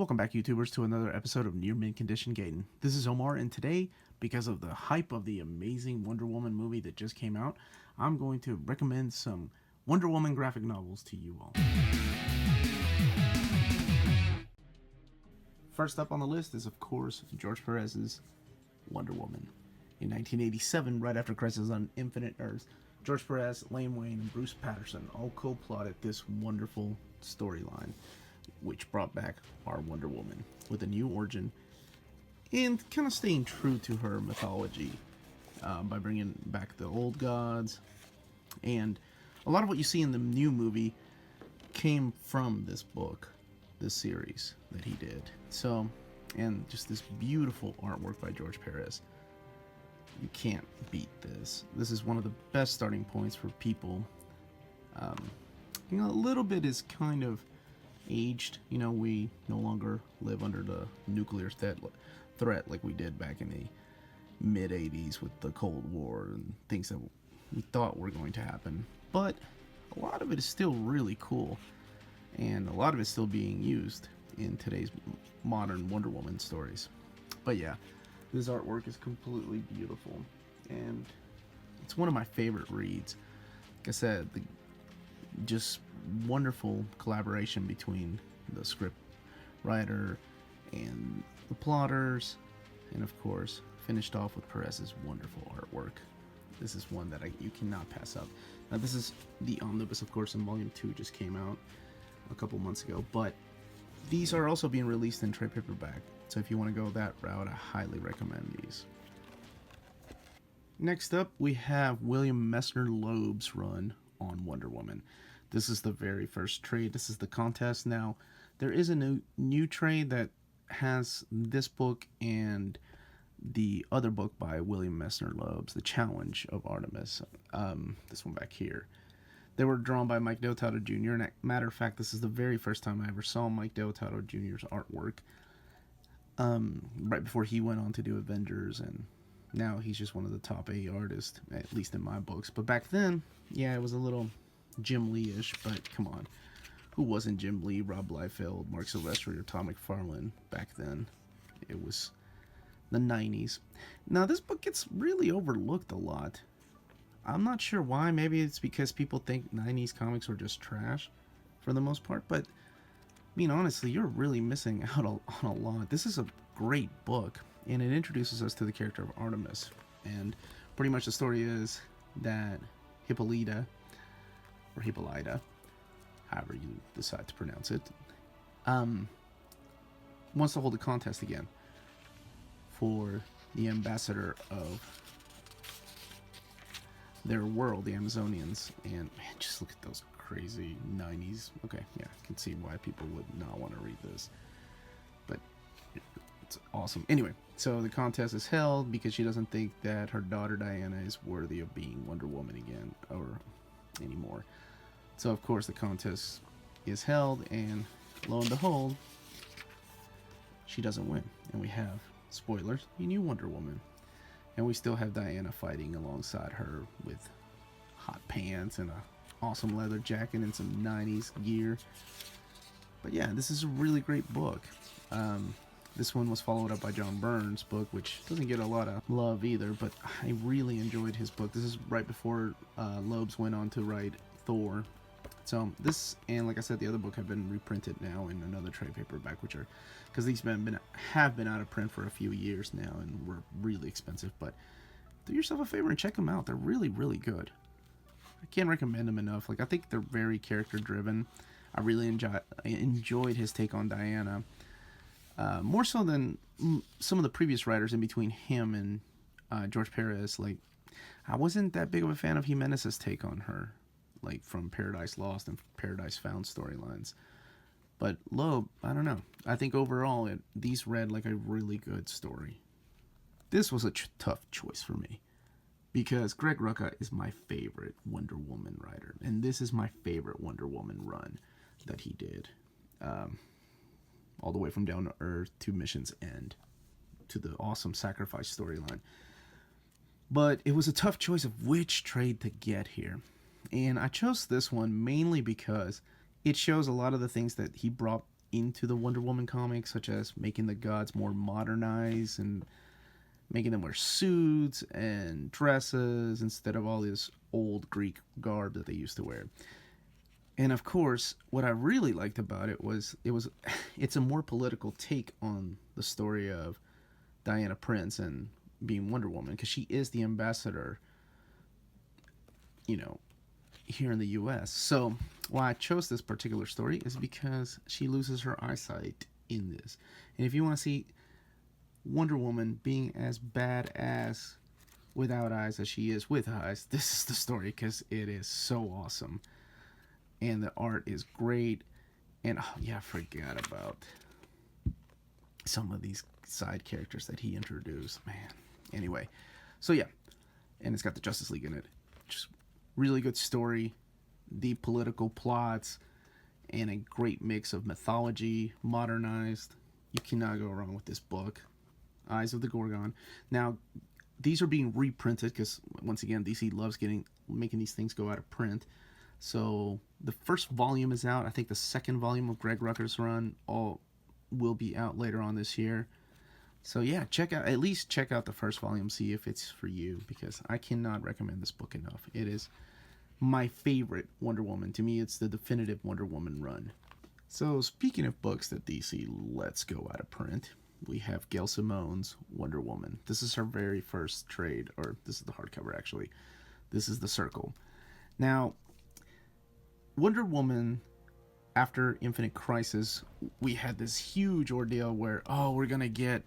Welcome back, YouTubers, to another episode of Near Mint Condition Gaiden. This is Omar, and today, because of the hype of the amazing Wonder Woman movie that just came out, I'm going to recommend some Wonder Woman graphic novels to you all. First up on the list is, of course, George Perez's Wonder Woman. In 1987, right after Crisis on Infinite Earths, George Perez, Lane Wayne, and Bruce Patterson all co-plotted this wonderful storyline, which brought back our Wonder Woman with a new origin and kind of staying true to her mythology by bringing back the old gods. And a lot of what you see in the new movie came from this book, this series that he did. So, and just this beautiful artwork by George Perez. You can't beat this. This is one of the best starting points for people. A little bit is kind of aged. We no longer live under the nuclear threat like we did back in the mid 80s with the Cold War and things that we thought were going to happen. But a lot of it is still really cool, and a lot of it's still being used in today's modern Wonder Woman stories. But yeah, this artwork is completely beautiful, and it's one of my favorite reads. Like I said, just wonderful collaboration between the script writer and the plotters, and of course finished off with Perez's wonderful artwork. This is one that you cannot pass up. Now, this is the omnibus, of course, and volume 2 just came out a couple months ago, but these are also being released in trade paperback, so if you want to go that route, I highly recommend these. Next up, we have William Messerlochs' run on Wonder Woman. This is the very first trade. This is the contest. Now, there is a new trade that has this book and the other book by William Messerlochs, The Challenge of Artemis. This one back here. They were drawn by Mike Deodato Jr. And matter of fact, this is the very first time I ever saw Mike Deodato Jr.'s artwork. Right before he went on to do Avengers, and now he's just one of the top A artists, at least in my books. But back then, yeah, it was a little Jim Lee-ish, but come on. Who wasn't Jim Lee, Rob Liefeld, Mark Silvestri, or Todd McFarlane back then? It was the 90s. Now, this book gets really overlooked a lot. I'm not sure why. Maybe it's because people think 90s comics were just trash for the most part, but honestly, you're really missing out on a lot. This is a great book, and it introduces us to the character of Artemis. And pretty much the story is that Hippolyta, or Hippolyta, however you decide to pronounce it, wants to hold a contest again for the ambassador of their world, the Amazonians. And man, just look at those crazy 90s. Okay, yeah, I can see why people would not want to read this, but it's awesome. Anyway, so the contest is held because she doesn't think that her daughter Diana is worthy of being Wonder Woman again or anymore. So of course the contest is held, and lo and behold, she doesn't win, and we have, spoilers, a new Wonder Woman. And we still have Diana fighting alongside her with hot pants and a awesome leather jacket and some 90s gear. But yeah, this is a really great book. This one was followed up by John Byrne's book, which doesn't get a lot of love either, but I really enjoyed his book. This is right before Loebs went on to write Thor. So this, and like I said, the other book have been reprinted now in another trade paperback, which are, because these have been out of print for a few years now and were really expensive. But do yourself a favor and check them out. They're really, really good. I can't recommend them enough. Like, I think they're very character driven. I really enjoyed his take on Diana, more so than some of the previous writers in between him and George Perez. Like, I wasn't that big of a fan of Jimenez's take on her, like from Paradise Lost and Paradise Found storylines. But Loeb, I don't know. I think overall these read like a really good story. This was a tough choice for me, because Greg Rucka is my favorite Wonder Woman writer, and this is my favorite Wonder Woman run that he did. All the way from Down to Earth to Mission's End to the awesome Sacrifice storyline. But it was a tough choice of which trade to get here. And I chose this one mainly because it shows a lot of the things that he brought into the Wonder Woman comics, such as making the gods more modernized and making them wear suits and dresses instead of all this old Greek garb that they used to wear. And of course, what I really liked about it was it's a more political take on the story of Diana Prince and being Wonder Woman, because she is the ambassador, you know, here in the US. So why I chose this particular story is because she loses her eyesight in this. And if you want to see Wonder Woman being as badass without eyes as she is with eyes, this is the story, because it is so awesome. And the art is great. And oh yeah, I forgot about some of these side characters that he introduced. Man. Anyway, so yeah. And it's got the Justice League in it. Just really good story, deep political plots, and a great mix of mythology, modernized. You cannot go wrong with this book. Eyes of the Gorgon. Now, these are being reprinted because, once again, DC loves making these things go out of print. So the first volume is out. I think the second volume of Greg Rucka's run will be out later on this year. So yeah, at least check out the first volume, see if it's for you, because I cannot recommend this book enough. It is my favorite Wonder Woman. To me, it's the definitive Wonder Woman run. So speaking of books that DC lets go out of print, we have Gail Simone's Wonder Woman. This is her very first trade, or this is the hardcover actually. This is the Circle. Now, Wonder Woman, after Infinite Crisis, we had this huge ordeal where, we're going to get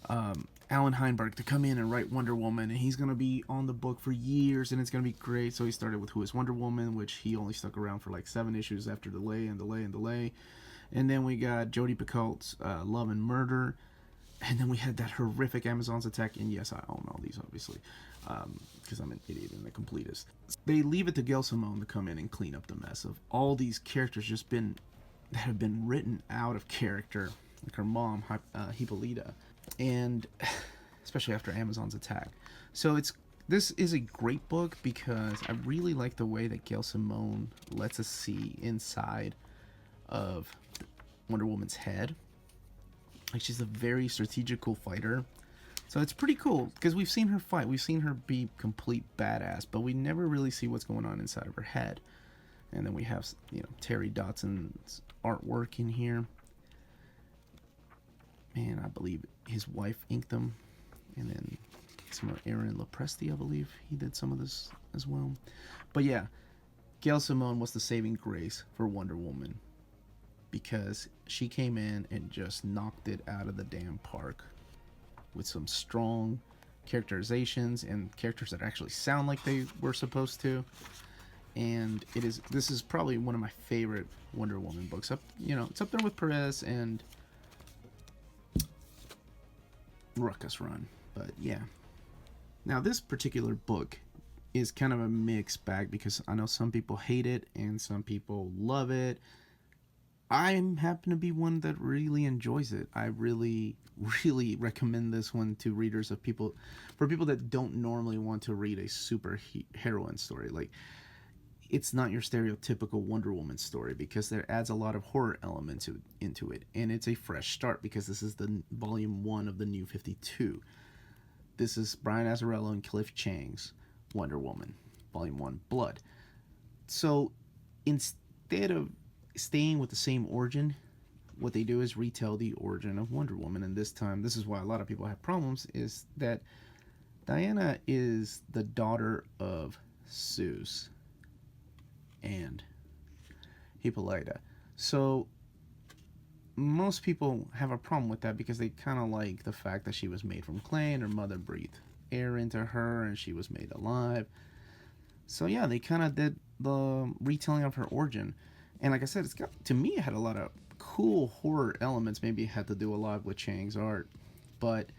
Alan Heinberg to come in and write Wonder Woman, and he's going to be on the book for years, and it's going to be great. So he started with Who is Wonder Woman, which he only stuck around for like 7 issues after delay. And then we got Jodi Picoult's Love and Murder. And then we had that horrific Amazon's Attack. And yes, I own all these, obviously, because I'm an idiot and a completist. They leave it to Gail Simone to come in and clean up the mess of all these characters that have been written out of character, like her mom, Hippolyta, and especially after Amazon's Attack. So this is a great book because I really like the way that Gail Simone lets us see inside of Wonder Woman's head. Like, she's a very strategical fighter. So it's pretty cool because we've seen her fight. We've seen her be complete badass, but we never really see what's going on inside of her head. And then we have, Terry Dotson's artwork in here. And I believe his wife inked them. And then some of Aaron Lopresti, I believe he did some of this as well. But yeah, Gail Simone was the saving grace for Wonder Woman, because she came in and just knocked it out of the damn park with some strong characterizations and characters that actually sound like they were supposed to. And this is probably one of my favorite Wonder Woman books. It's up there with Perez and Rucka's run. But yeah. Now, this particular book is kind of a mixed bag because I know some people hate it and some people love it. I happen to be one that really enjoys it. I really, really recommend this one to readers for people that don't normally want to read a super heroine story. Like, it's not your stereotypical Wonder Woman story because there adds a lot of horror elements into it. And it's a fresh start because this is the volume 1 of the New 52. This is Brian Azzarello and Cliff Chang's Wonder Woman, volume 1, Blood. So instead of staying with the same origin, what they do is retell the origin of Wonder Woman. And this time, this is why a lot of people have problems, is that Diana is the daughter of Zeus and Hippolyta. So most people have a problem with that because they kind of like the fact that she was made from clay and her mother breathed air into her and she was made alive. So yeah, they kind of did the retelling of her origin. And like I said, to me, it had a lot of cool horror elements. Maybe it had to do a lot with Chang's art. But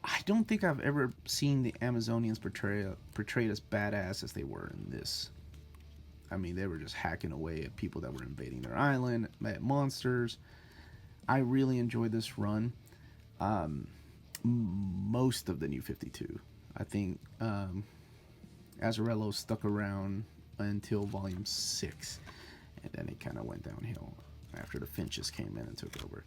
I don't think I've ever seen the Amazonians portrayed as badass as they were in this. I mean, they were just hacking away at people that were invading their island, at monsters. I really enjoyed this run. Most of the New 52. I think Azzarello stuck around until volume 6. And then it kind of went downhill. after the Finches came in and took over.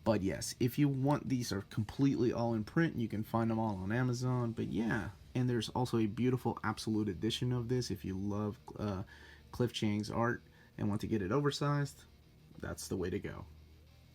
But yes, if you want, these are completely all in print. You can find them all on Amazon. But yeah, and there's also a beautiful absolute edition of this. If you love Cliff Chiang's art and want to get it oversized, that's the way to go.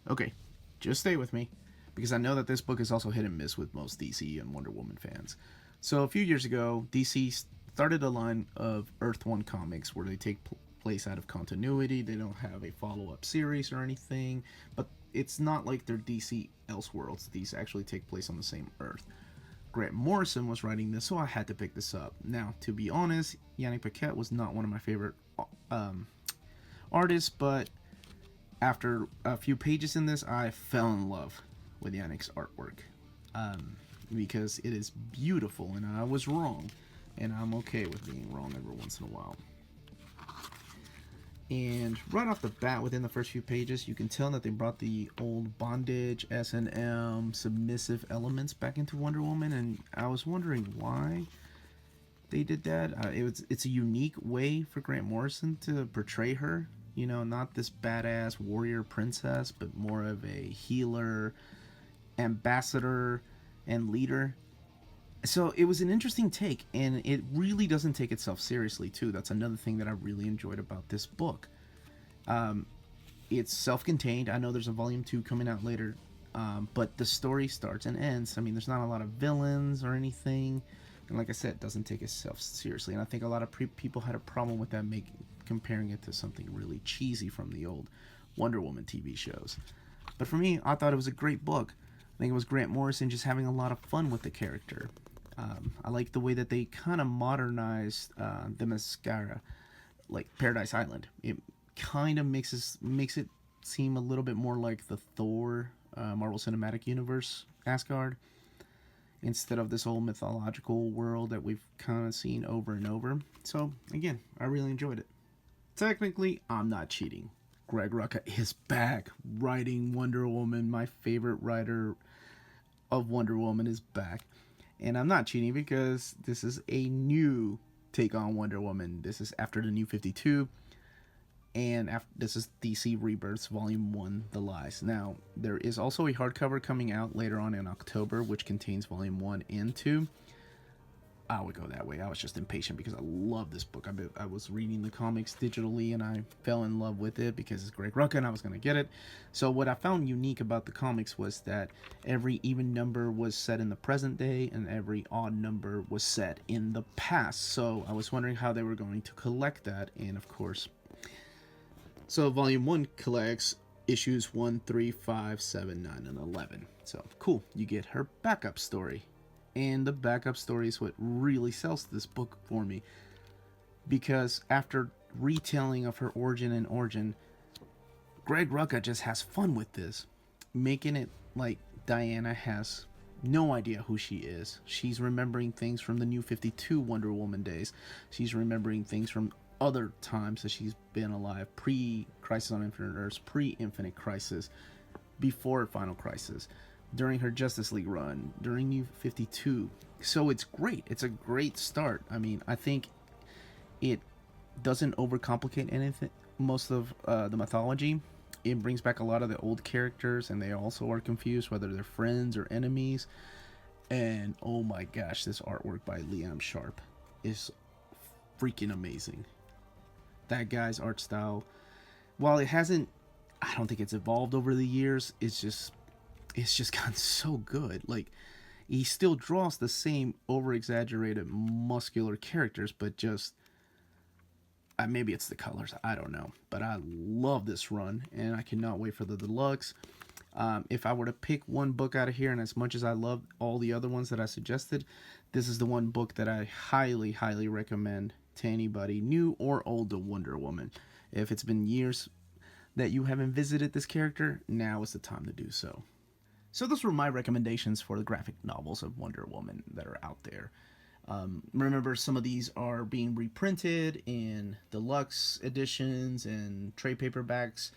Okay, just stay with me, because I know that this book is also hit and miss with most DC and Wonder Woman fans. So a few years ago, DC started a line of Earth 1 comics where they take place out of continuity. They don't have a follow-up series or anything, but it's not like they're DC Elseworlds. These actually take place on the same Earth. Grant Morrison was writing this, so I had to pick this up. Now, to be honest, Yannick Paquette was not one of my favorite artists, but after a few pages in this, I fell in love with Yannick's artwork, because it is beautiful, and I was wrong, and I'm okay with being wrong every once in a while. And right off the bat, within the first few pages, you can tell that they brought the old bondage, S&M, submissive elements back into Wonder Woman, and I was wondering why they did that. It's a unique way for Grant Morrison to portray her. You know, not this badass warrior princess, but more of a healer, ambassador, and leader. So it was an interesting take, and it really doesn't take itself seriously, too. That's another thing that I really enjoyed about this book. It's self-contained. I know there's a volume 2 coming out later, but the story starts and ends. I mean, there's not a lot of villains or anything. And like I said, it doesn't take itself seriously. And I think a lot of people had a problem with that, comparing it to something really cheesy from the old Wonder Woman TV shows. But for me, I thought it was a great book. I think it was Grant Morrison just having a lot of fun with the character. I like the way that they kind of modernized the mascara, like Paradise Island. It kind of makes it seem a little bit more like the Thor Marvel Cinematic Universe Asgard, instead of this old mythological world that we've kind of seen over and over. So again, I really enjoyed it. Technically, I'm not cheating. Greg Rucka is back writing Wonder Woman. My favorite writer of Wonder Woman is back. And I'm not cheating because this is a new take on Wonder Woman. This is after the New 52. And this is DC Rebirths Volume 1, The Lies. Now, there is also a hardcover coming out later on in October, which contains Volume 1 and 2. I would go that way. I was just impatient because I love this book. I was reading the comics digitally, and I fell in love with it because it's Greg Rucka, and I was going to get it. So what I found unique about the comics was that every even number was set in the present day, and every odd number was set in the past. So I was wondering how they were going to collect that, and of course... So Volume 1 collects issues 1, 3, 5, 7, 9, and 11. So cool, you get her backup story. And the backup story is what really sells this book for me. Because after retelling of her origin, Greg Rucka just has fun with this. Making it like Diana has no idea who she is. She's remembering things from the New 52 Wonder Woman days. She's remembering things from other times that she's been alive. Pre-Crisis on Infinite Earths, pre-Infinite Crisis, before Final Crisis, during her Justice League run, during New 52. So it's great. It's a great start. I mean, I think it doesn't overcomplicate anything. Most of the mythology. It brings back a lot of the old characters, and they also are confused whether they're friends or enemies. And oh my gosh, this artwork by Liam Sharp is freaking amazing. That guy's art style, while it hasn't, I don't think it's evolved over the years, it's just gotten so good. Like, he still draws the same over-exaggerated muscular characters, but just maybe it's the colors, I don't know. But I love this run, and I cannot wait for the deluxe. If I were to pick one book out of here, and as much as I love all the other ones that I suggested, this is the one book that I highly, highly recommend to anybody, new or old, to Wonder Woman. If it's been years that you haven't visited this character, now is the time to do so. So those were my recommendations for the graphic novels of Wonder Woman that are out there. Remember, some of these are being reprinted in deluxe editions and trade paperbacks,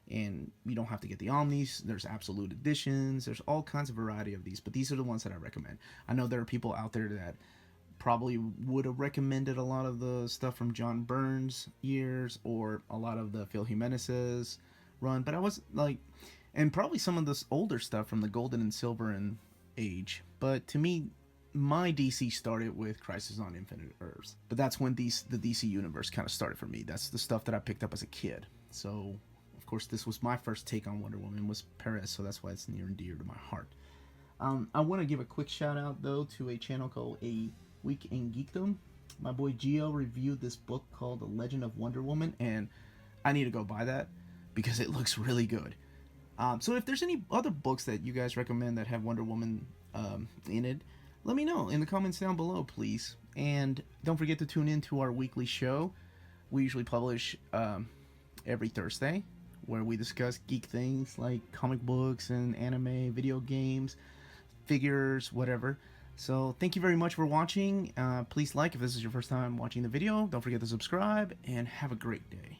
and you don't have to get the omnis. There's absolute editions. There's all kinds of variety of these, but these are the ones that I recommend. I know there are people out there that probably would have recommended a lot of the stuff from John Byrne's years, or a lot of the Phil Jimenez's run, but I was like, and probably some of this older stuff from the Golden and Silver and age. But to me, my DC started with Crisis on Infinite Earths. But that's when the DC universe kind of started for me. That's the stuff that I picked up as a kid. So, of course, this was my first take on Wonder Woman was Perez, so that's why it's near and dear to my heart. I want to give a quick shout out, though, to a channel called A Week in Geekdom. My boy Gio reviewed this book called The Legend of Wonder Woman, and I need to go buy that because it looks really good. So if there's any other books that you guys recommend that have Wonder Woman in it, let me know in the comments down below, please. And don't forget to tune in to our weekly show. We usually publish every Thursday, where we discuss geek things like comic books and anime, video games, figures, whatever. So thank you very much for watching. Please like if this is your first time watching the video. Don't forget to subscribe, and have a great day.